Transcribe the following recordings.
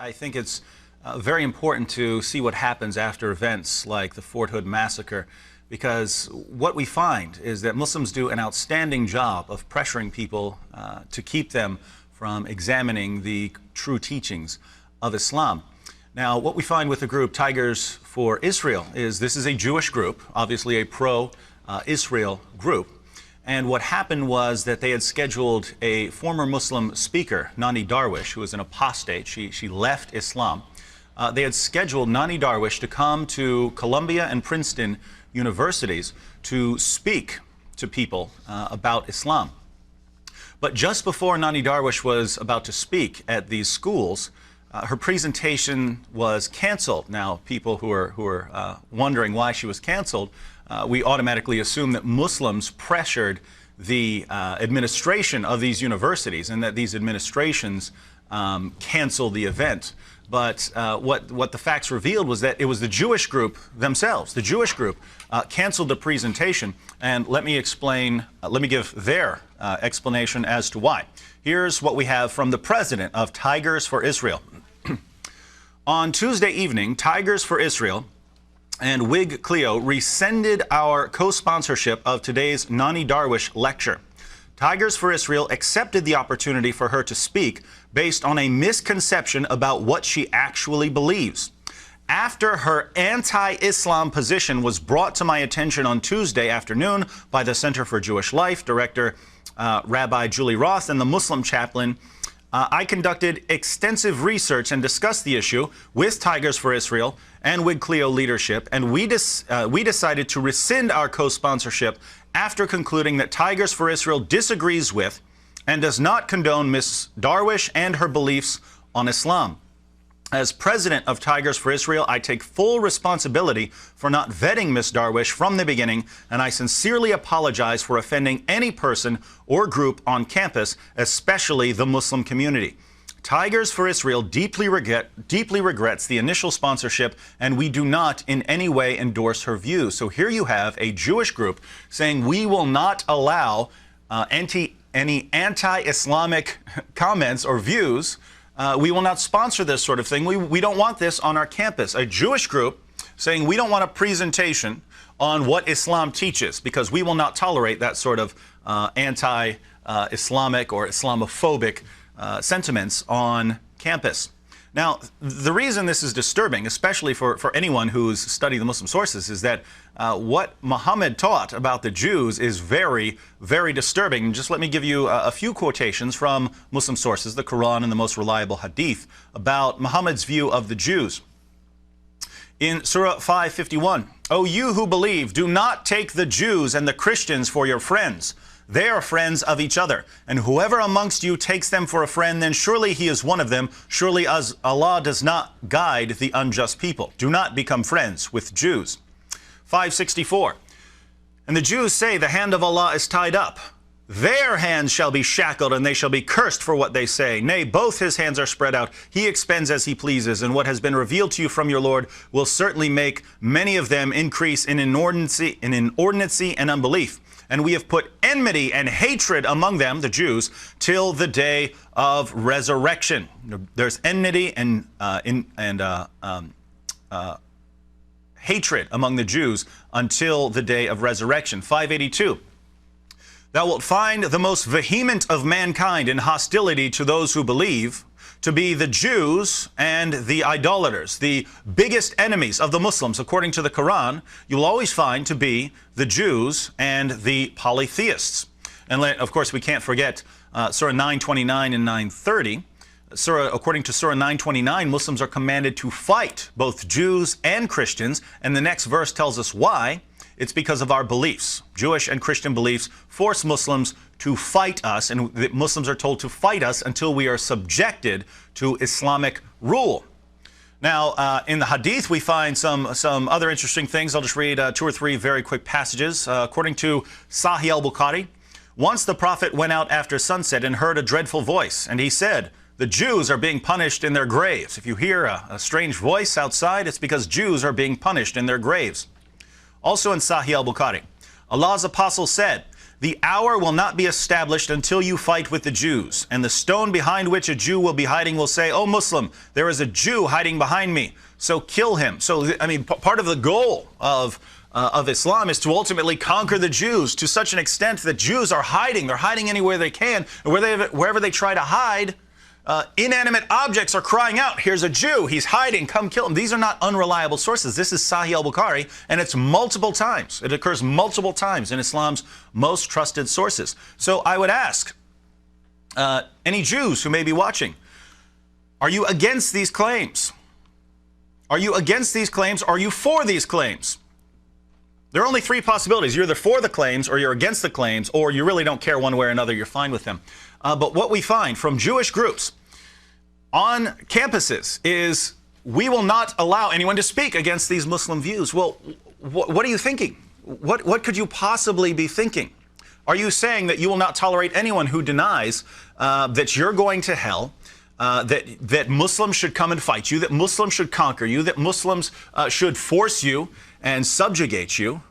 I think it's very important to see what happens after events like the Fort Hood massacre, because what we find is that Muslims do an outstanding job of pressuring people to keep them from examining the true teachings of Islam. Now, what we find with the group Tigers for Israel is this is a Jewish group, obviously a pro-Israel group. And what happened was that they had scheduled a former Muslim speaker, Nonie Darwish, who was an apostate. She left Islam. They had scheduled Nonie Darwish to come to Columbia and Princeton universities to speak to people about Islam. But just before Nonie Darwish was about to speak at these schools, her presentation was canceled. Now, people who are wondering why she was canceled, we automatically assume that Muslims pressured the administration of these universities and that these administrations canceled the event. But what the facts revealed was that it was the Jewish group themselves. The Jewish group canceled the presentation. And let me explain, let me give their explanation as to why. Here's what we have from the president of Tigers for Israel. On Tuesday evening, Tigers for Israel and Wig Cleo rescinded our co-sponsorship of today's Nonie Darwish lecture. Tigers for Israel accepted the opportunity for her to speak based on a misconception about what she actually believes. After her anti-Islam position was brought to my attention on Tuesday afternoon by the Center for Jewish Life, Director Rabbi Julie Roth, and the Muslim chaplain, I conducted extensive research and discussed the issue with Tigers for Israel and Wig Cleo leadership, and we decided to rescind our co-sponsorship after concluding that Tigers for Israel disagrees with and does not condone Ms. Darwish and her beliefs on Islam. As president of Tigers for Israel, I take full responsibility for not vetting Ms. Darwish from the beginning, and I sincerely apologize for offending any person or group on campus, especially the Muslim community. Tigers for Israel deeply regrets the initial sponsorship, and we do not in any way endorse her views. So here you have a Jewish group saying we will not allow any anti-Islamic comments or views. We will not sponsor this sort of thing. We don't want this on our campus. A Jewish group saying we don't want a presentation on what Islam teaches because we will not tolerate that sort of anti-Islamic or Islamophobic sentiments on campus. Now, the reason this is disturbing, especially for anyone who's studied the Muslim sources, is that what Muhammad taught about the Jews is very, very disturbing. Just let me give you a few quotations from Muslim sources, the Quran and the most reliable hadith, about Muhammad's view of the Jews. In Surah 5:51, "O you who believe, do not take the Jews and the Christians for your friends. They are friends of each other, and whoever amongst you takes them for a friend, then surely he is one of them. Surely as Allah does not guide the unjust people. Do not become friends with Jews." 5:64, "And the Jews say the hand of Allah is tied up. Their hands shall be shackled, and they shall be cursed for what they say. Nay, both his hands are spread out. He expends as he pleases, and what has been revealed to you from your Lord will certainly make many of them increase in inordinacy and unbelief. And we have put enmity and hatred among them," the Jews, "till the day of resurrection." There's enmity and hatred among the Jews until the day of resurrection. 582, "Thou wilt find the most vehement of mankind in hostility to those who believe to be the Jews and the idolaters. The biggest enemies of the Muslims, according to the Quran, you will always find to be the Jews and the polytheists." And of course, we can't forget Surah 9:29 and 9:30. According to Surah 9:29, Muslims are commanded to fight both Jews and Christians, and the next verse tells us why. It's because of our beliefs. Jewish and Christian beliefs force Muslims to fight us, and the Muslims are told to fight us until we are subjected to Islamic rule. Now, in the Hadith, we find some other interesting things. I'll just read 2 or 3 very quick passages. According to Sahih al-Bukhari, "Once the Prophet went out after sunset and heard a dreadful voice, and he said, 'The Jews are being punished in their graves.'" If you hear a strange voice outside, it's because Jews are being punished in their graves. Also in Sahih al-Bukhari, Allah's apostle said, The hour will not be established until you fight with the Jews. And the stone behind which a Jew will be hiding will say, "O Muslim, there is a Jew hiding behind me, so kill him." So, I mean, part of the goal of Islam is to ultimately conquer the Jews to such an extent that Jews are hiding. They're hiding anywhere they can. And wherever they try to hide, inanimate objects are crying out, "Here's a Jew, he's hiding, come kill him." These are not unreliable sources. This is Sahih al-Bukhari, and it's multiple times. It occurs multiple times in Islam's most trusted sources. So I would ask any Jews who may be watching, are you against these claims? Are you against these claims? Are you for these claims? There are only three possibilities. You're either for the claims, or you're against the claims, or you really don't care one way or another. You're fine with them. But what we find from Jewish groups on campuses is we will not allow anyone to speak against these Muslim views. Well, what are you thinking? What could you possibly be thinking? Are you saying that you will not tolerate anyone who denies that you're going to hell, that Muslims should come and fight you, that Muslims should conquer you, that Muslims should force you and subjugate you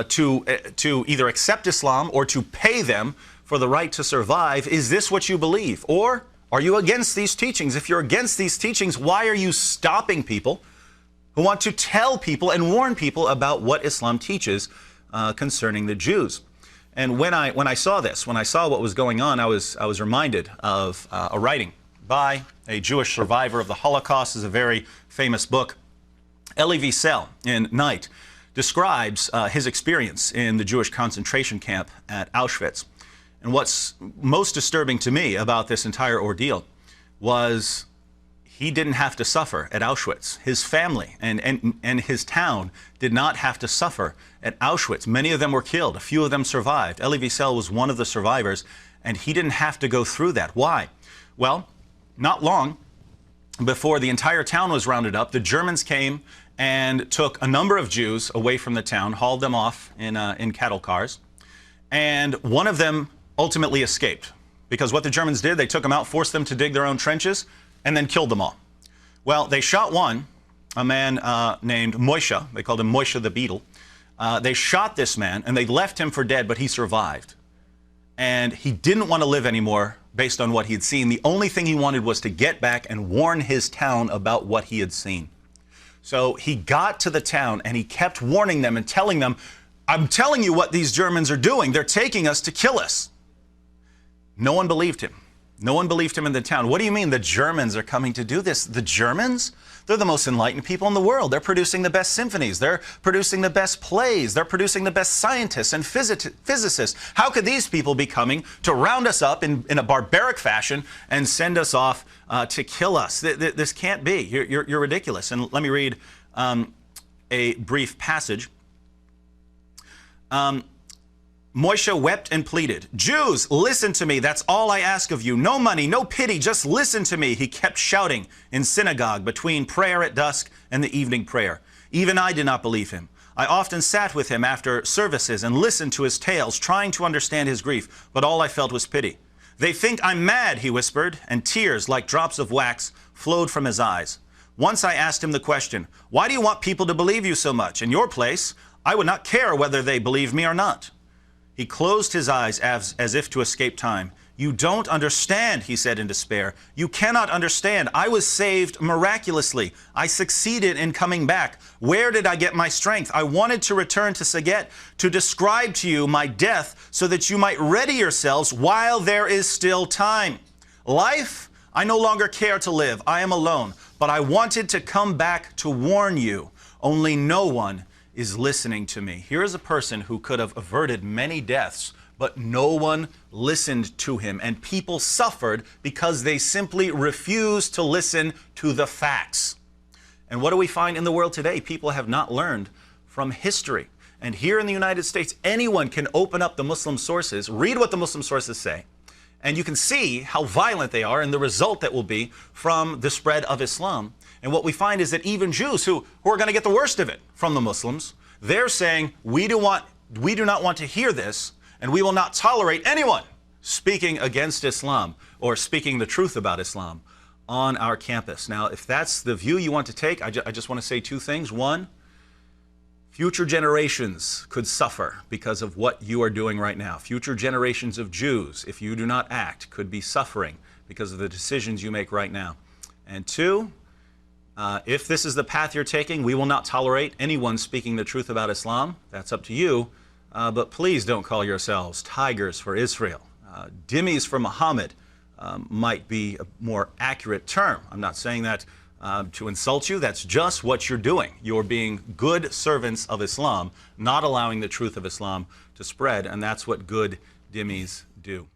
to either accept Islam or to pay them for the right to survive? Is this what you believe? Or are you against these teachings? If you're against these teachings, why are you stopping people who want to tell people and warn people about what Islam teaches concerning the Jews? And when I saw this, when I saw what was going on, I was reminded of a writing by a Jewish survivor of the Holocaust. Is a very famous book. Elie Wiesel in Night describes his experience in the Jewish concentration camp at Auschwitz. And what's most disturbing to me about this entire ordeal was he didn't have to suffer at Auschwitz. His family and his town did not have to suffer at Auschwitz. Many of them were killed. A few of them survived. Elie Wiesel was one of the survivors, and he didn't have to go through that. Why? Well, not long before the entire town was rounded up, the Germans came and took a number of Jews away from the town, hauled them off in cattle cars, and one of them ultimately escaped. Because what the Germans did, they took them out, forced them to dig their own trenches, and then killed them all. Well, they shot one, a man named Moishe. They called him Moishe the Beadle. They shot this man, and they left him for dead, but he survived. And he didn't want to live anymore based on what he had seen. The only thing he wanted was to get back and warn his town about what he had seen. So he got to the town, and he kept warning them and telling them, "I'm telling you what these Germans are doing. They're taking us to kill us." No one believed him. No one believed him in the town. "What do you mean the Germans are coming to do this?" The Germans? They're the most enlightened people in the world. They're producing the best symphonies. They're producing the best plays. They're producing the best scientists and physicists. How could these people be coming to round us up in a barbaric fashion and send us off to kill us? This can't be. You're ridiculous. And let me read a brief passage. Moishe wept and pleaded, "Jews, listen to me. That's all I ask of you. No money, no pity. Just listen to me." He kept shouting in synagogue between prayer at dusk and the evening prayer. Even I did not believe him. I often sat with him after services and listened to his tales, trying to understand his grief, but all I felt was pity. "They think I'm mad," he whispered, and tears like drops of wax flowed from his eyes. Once I asked him the question, "Why do you want people to believe you so much? In your place, I would not care whether they believe me or not." He closed his eyes as if to escape time. "You don't understand," he said in despair. "You cannot understand. I was saved miraculously. I succeeded in coming back. Where did I get my strength? I wanted to return to Saget, to describe to you my death so that you might ready yourselves while there is still time. Life, I no longer care to live. I am alone. But I wanted to come back to warn you. Only no one is listening to me." Here is a person who could have averted many deaths, but no one listened to him. And people suffered because they simply refused to listen to the facts. And what do we find in the world today? People have not learned from history. And here in the United States, anyone can open up the Muslim sources, read what the Muslim sources say, and you can see how violent they are and the result that will be from the spread of Islam. And what we find is that even Jews who are going to get the worst of it from the Muslims, they're saying, we do not want to hear this, and we will not tolerate anyone speaking against Islam or speaking the truth about Islam on our campus. Now, if that's the view you want to take, I just want to say two things. One, Future generations could suffer because of what you are doing right now. Future generations of Jews, if you do not act, could be suffering because of the decisions you make right now. And two, if this is the path you're taking, we will not tolerate anyone speaking the truth about Islam. That's up to you. But please don't call yourselves tigers for Israel. Dhimmis for Muhammad might be a more accurate term. I'm not saying that to insult you. That's just what you're doing. You're being good servants of Islam, not allowing the truth of Islam to spread, and that's what good dhimmis do.